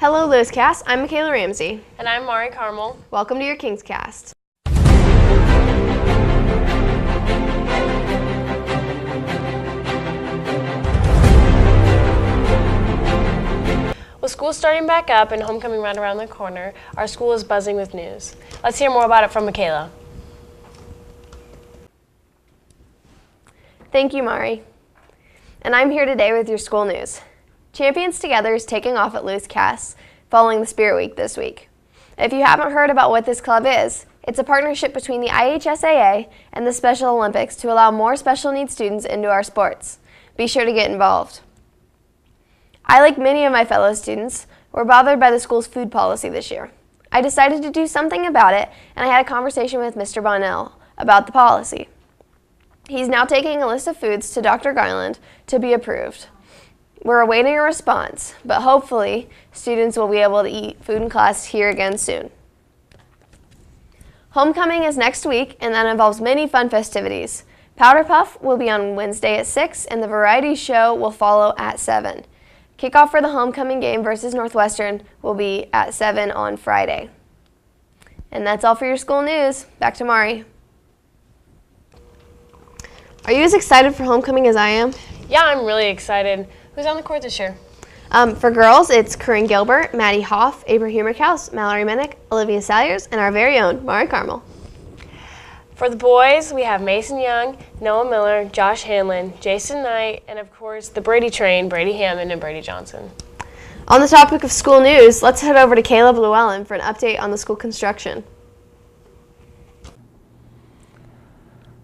Hello, Lewis Cast. I'm Michaela Ramsey. And I'm Mari Carmel. Welcome to your Kings Cast. With school starting back up and homecoming right around the corner, our school is buzzing with news. Let's hear more about it from Michaela. Thank you, Mari. And I'm here today with your school news. Champions Together is taking off at Lewis Cast following the Spirit Week this week. If you haven't heard about what this club is, it's a partnership between the IHSAA and the Special Olympics to allow more special needs students into our sports. Be sure to get involved. I, like many of my fellow students, were bothered by the school's food policy this year. I decided to do something about it, and I had a conversation with Mr. Bonnell about the policy. He's now taking a list of foods to Dr. Garland to be approved. We're awaiting a response, but hopefully students will be able to eat food in class here again soon. Homecoming is next week, and that involves many fun festivities. Powder Puff will be on Wednesday at 6, and the variety show will follow at 7. Kickoff for the homecoming game versus Northwestern will be at 7 on Friday. And that's all for your school news. Back to Mari. Are you as excited for homecoming as I am? Yeah, I'm really excited. Who's on the court this year? For girls, it's Corinne Gilbert, Maddie Hoff, April Humerkaus, Mallory Minnick, Olivia Salyers, and our very own Mari Carmel. For the boys, we have Mason Young, Noah Miller, Josh Hanlon, Jason Knight, and of course the Brady Train, Brady Hammond, and Brady Johnson. On the topic of school news, let's head over to Caleb Llewellyn for an update on the school construction.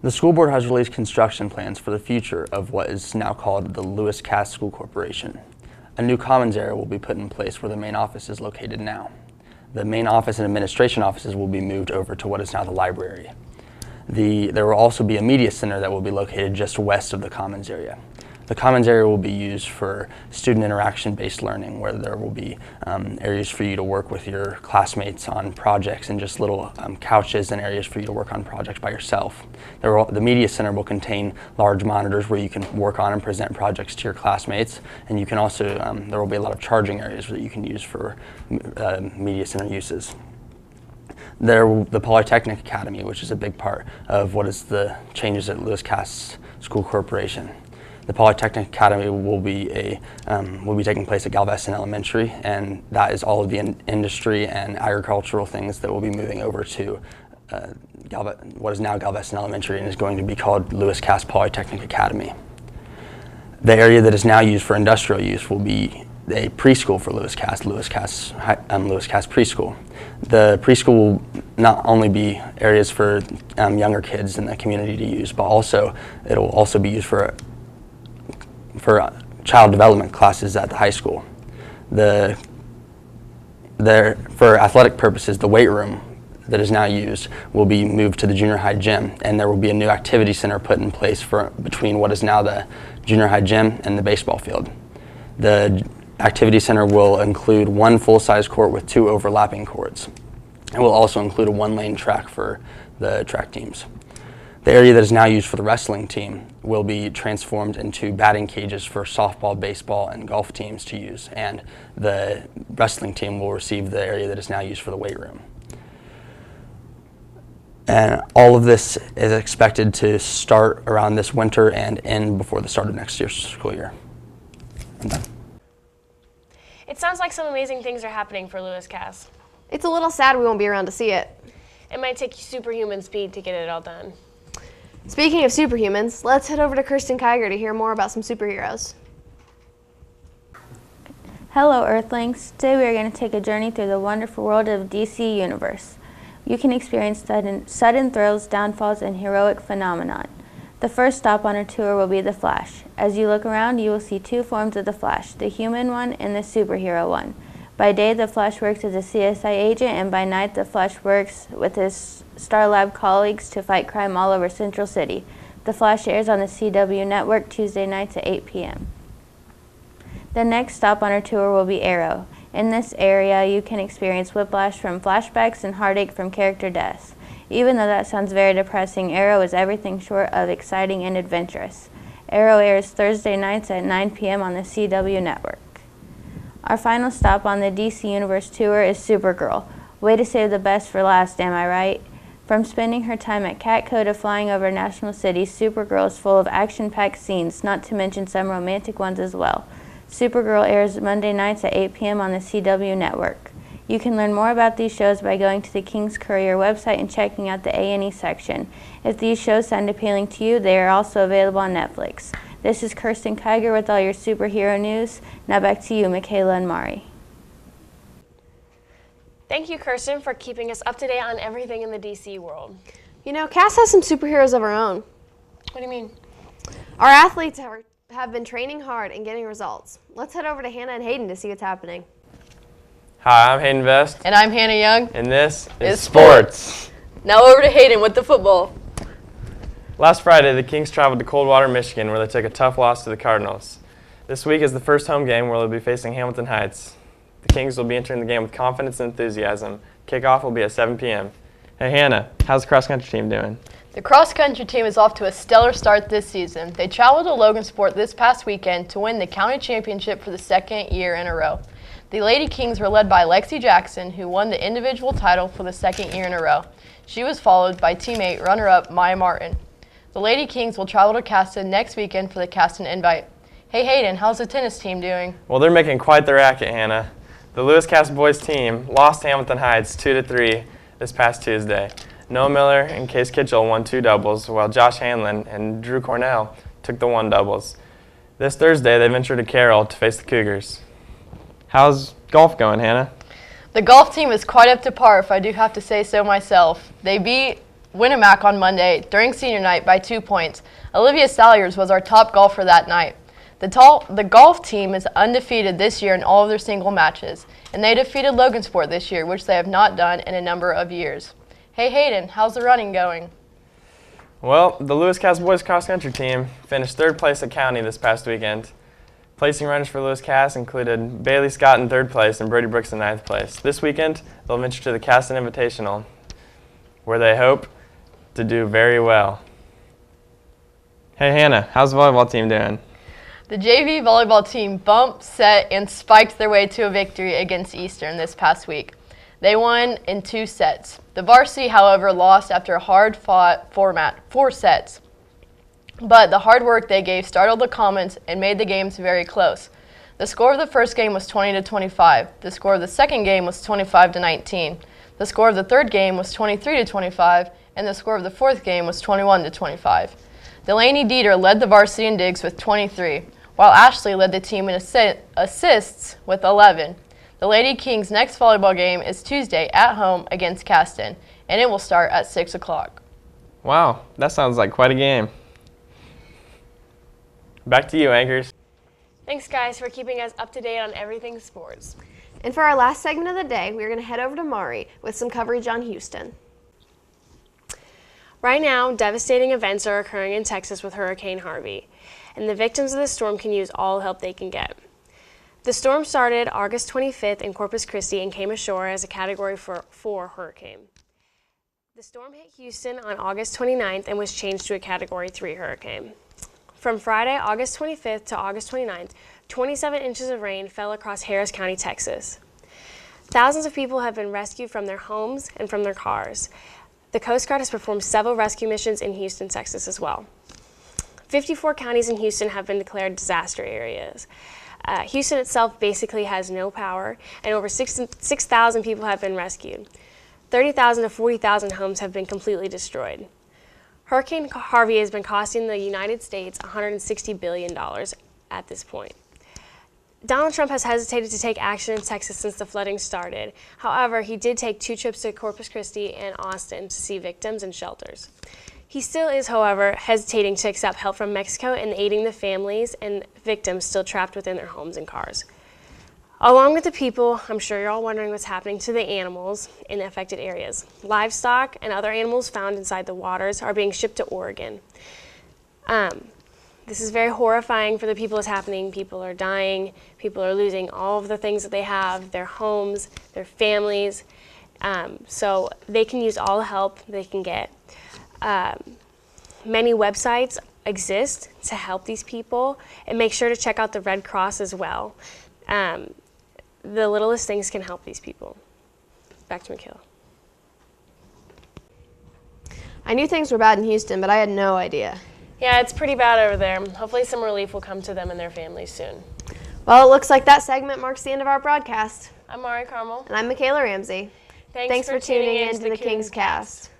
The school board has released construction plans for the future of what is now called the Lewis Cast School Corporation. A new commons area will be put in place where the main office is located now. The main office and administration offices will be moved over to what is now the library. There will also be a media center that will be located just west of the commons area. The commons area will be used for student interaction-based learning, where there will be areas for you to work with your classmates on projects and just little couches and areas for you to work on projects by yourself. The media center will contain large monitors where you can work on and present projects to your classmates, and you can also, there will be a lot of charging areas that you can use for media center uses. The Polytechnic Academy, which is a big part of what is the changes at Lewis Cast School Corporation. The Polytechnic Academy will be taking place at Galveston Elementary, and that is all of the industry and agricultural things that will be moving over to what is now Galveston Elementary and is going to be called Lewis Cast Polytechnic Academy. The area that is now used for industrial use will be a preschool for Lewis Cast Preschool. The preschool will not only be areas for younger kids in the community to use, but also it will also be used for child development classes at the high school. For athletic purposes, the weight room that is now used will be moved to the junior high gym, and there will be a new activity center put in place between what is now the junior high gym and the baseball field. The activity center will include one full-size court with 2 overlapping courts. It will also include a 1-lane track for the track teams. The area that is now used for the wrestling team will be transformed into batting cages for softball, baseball, and golf teams to use, and the wrestling team will receive the area that is now used for the weight room. And all of this is expected to start around this winter and end before the start of next year's school year. I'm done. It sounds like some amazing things are happening for Lewis Cast. It's a little sad we won't be around to see it. It might take superhuman speed to get it all done. Speaking of superhumans, let's head over to Kirsten Kiger to hear more about some superheroes. Hello, Earthlings. Today we are going to take a journey through the wonderful world of DC Universe. You can experience sudden thrills, downfalls, and heroic phenomenon. The first stop on our tour will be the Flash. As you look around, you will see 2 forms of the Flash, the human one and the superhero one. By day, the Flash works as a CSI agent, and by night, the Flash works with his Star Lab colleagues to fight crime all over Central City. The Flash airs on the CW network Tuesday nights at 8 p.m. The next stop on our tour will be Arrow. In this area, you can experience whiplash from flashbacks and heartache from character deaths. Even though that sounds very depressing, Arrow is everything short of exciting and adventurous. Arrow airs Thursday nights at 9 p.m. on the CW network. Our final stop on the DC Universe tour is Supergirl. Way to save the best for last, am I right? From spending her time at Catco to flying over national cities, Supergirl is full of action-packed scenes, not to mention some romantic ones as well. Supergirl airs Monday nights at 8 p.m. on the CW network. You can learn more about these shows by going to the King's Courier website and checking out the A&E section. If these shows sound appealing to you, they are also available on Netflix. This is Kirsten Kiger with all your superhero news. Now back to you, Michaela and Mari. Thank you, Kirsten, for keeping us up to date on everything in the DC world. You know, Cass has some superheroes of her own. What do you mean? Our athletes have been training hard and getting results. Let's head over to Hannah and Hayden to see what's happening. Hi, I'm Hayden Vest, And I'm Hannah Young. and this is It's sports. Now over to Hayden with the football. Last Friday, the Kings traveled to Coldwater, Michigan, where they took a tough loss to the Cardinals. This week is the first home game where they'll be facing Hamilton Heights. The Kings will be entering the game with confidence and enthusiasm. Kickoff will be at 7 p.m. Hey, Hannah, how's the cross-country team doing? The cross-country team is off to a stellar start this season. They traveled to Logansport this past weekend to win the county championship for the second year in a row. The Lady Kings were led by Lexi Jackson, who won the individual title for the second year in a row. She was followed by teammate runner-up Maya Martin. The Lady Kings will travel to Caston next weekend for the Caston Invite. Hey Hayden, how's the tennis team doing? Well, they're making quite the racket, Hannah. The Lewis Cass boys team lost to Hamilton Heights 2-3 this past Tuesday. Noah Miller and Case Kitchell won 2 doubles, while Josh Hanlon and Drew Cornell took the 1 doubles. This Thursday, they venture to Carroll to face the Cougars. How's golf going, Hannah? The golf team is quite up to par, if I do have to say so myself. They beat Winnemac on Monday during senior night by 2 points. Olivia Salyers was our top golfer that night. The golf team is undefeated this year in all of their single matches, and they defeated Logansport this year, which they have not done in a number of years. Hey Hayden, how's the running going? Well, the Lewis Cass boys cross-country team finished 3rd place at county this past weekend. Placing runners for Lewis Cass included Bailey Scott in 3rd place and Brody Brooks in 9th place. This weekend, they'll venture to the Caston Invitational, where they hope to do very well. Hey Hannah, how's the volleyball team doing? The JV volleyball team bumped, set, and spiked their way to a victory against Eastern this past week. They won in 2 sets. The varsity, however, lost after a hard-fought 4 sets. But the hard work they gave startled the Commons and made the games very close. The score of the first game was 20-25. The score of the second game was 25-19. The score of the third game was 23-25, and the score of the fourth game was 21-25. Delaney Dieter led the varsity in digs with 23, while Ashley led the team in assists with 11. The Lady Kings' next volleyball game is Tuesday at home against Caston, and it will start at 6 o'clock. Wow, that sounds like quite a game. Back to you, Anchors. Thanks, guys, for keeping us up to date on everything sports. And for our last segment of the day, we're going to head over to Mari with some coverage on Houston. Right now, devastating events are occurring in Texas with Hurricane Harvey, and the victims of the storm can use all help they can get. The storm started August 25th in Corpus Christi and came ashore as a Category 4 hurricane. The storm hit Houston on August 29th and was changed to a Category 3 hurricane. From Friday, August 25th to August 29th, 27 inches of rain fell across Harris County, Texas. Thousands of people have been rescued from their homes and from their cars. The Coast Guard has performed several rescue missions in Houston, Texas as well. 54 counties in Houston have been declared disaster areas. Houston itself basically has no power, and over 6,000 people have been rescued. 30,000 to 40,000 homes have been completely destroyed. Hurricane Harvey has been costing the United States $160 billion at this point. Donald Trump has hesitated to take action in Texas since the flooding started. However, he did take 2 trips to Corpus Christi and Austin to see victims and shelters. He still is, however, hesitating to accept help from Mexico and aiding the families and victims still trapped within their homes and cars. Along with the people, I'm sure you're all wondering what's happening to the animals in the affected areas. Livestock and other animals found inside the waters are being shipped to Oregon. This is very horrifying for the people it's happening. People are dying. People are losing all of the things that they have, their homes, their families. So they can use all the help they can get. Many websites exist to help these people, and make sure to check out the Red Cross as well. The littlest things can help these people. Back to Michaela. I knew things were bad in Houston, but I had no idea. Yeah, it's pretty bad over there. Hopefully some relief will come to them and their families soon. Well, it looks like that segment marks the end of our broadcast. I'm Mari Carmel. And I'm Michaela Ramsey. Thanks for tuning in to the King's Cast.